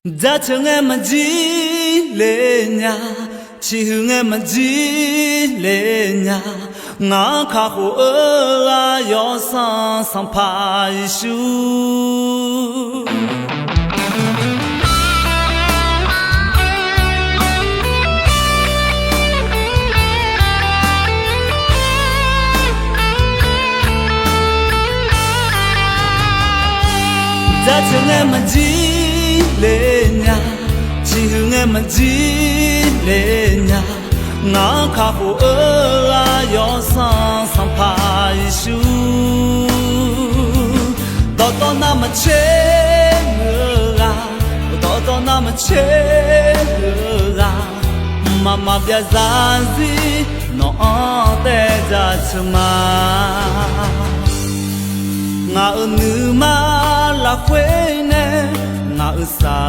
Giá thương em mà dí lên nhà, chỉ hương em mà dí lên nhà, ngã khá khổ ơ à yo sang sang phai su. Giá thương em mà dí lên nhà, chỉ hương em mà dí lên nhà, ngã khá khổ ơ à yo sang sang phai su. Đó na mà chế ngơ à, đó na mà chế ngơ à, mà bia ra gì nó té ra chma. Ngã nữ mà là quên nè, ngã xa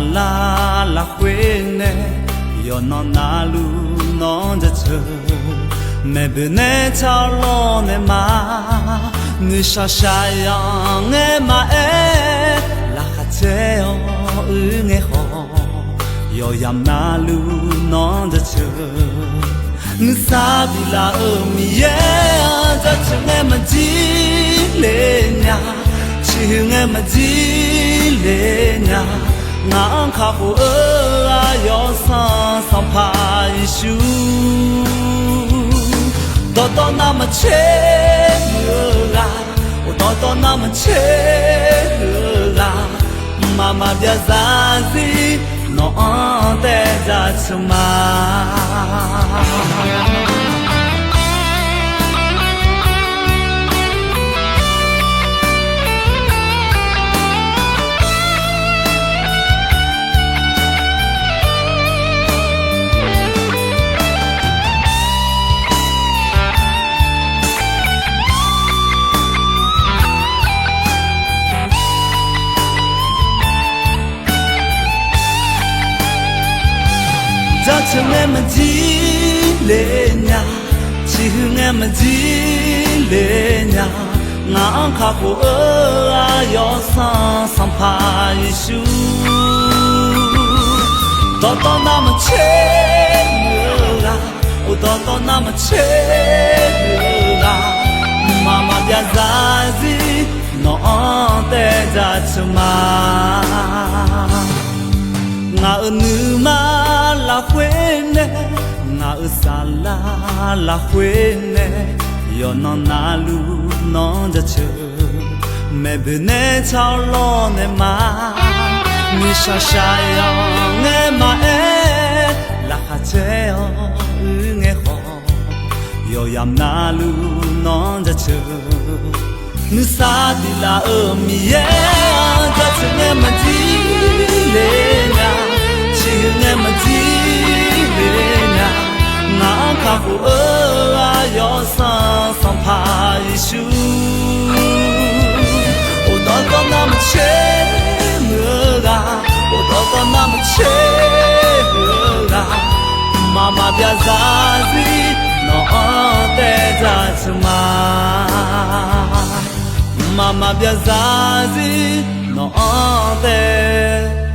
là quên nè, yo nó na lu nóจะเธอแม่เบเนชาลอเนมานึชาชายองเอมาเอลาคาเจออึงเอฮอยอยามนาลูน้องจะเธอนึกซาบิลามีเยจะเธอเงมันจีเลญาชิเงมันจีเลญาngã khá khổ ơ à yo sang phai su. Đó na mà chế ngơ à, đó na mà chế ngơ à, mà bia ra gì nó té ra chma. Giá thương em mà dí lên nhà, chỉ hương em mà dí lên nhà, ngã khá khổ ơ à yo sang phai su. Đó na mà chế ngơ à, đó na mà chế ngơ à, mà bia ra gì nó té ra chma. Ngã nữ mà là quên nè, ngã xa là quên nè, yo nó na lu nóจะเธอแม่เบเนชาลอเนมานึชาชายองเอมาเอลาคาเจออึงเอฮอยอยามนาลูน้องจะเธอนึกซาดิลามีเยจะเธอเงมันจีเลญาnghe mà chỉ về nhà ngã khá khổ ơ à yo sang phai su. Đó na mà chế ngơ à, đó na mà chế ngơ à, mà bia ra gì nó té ra chma, mà bia ra gì nó té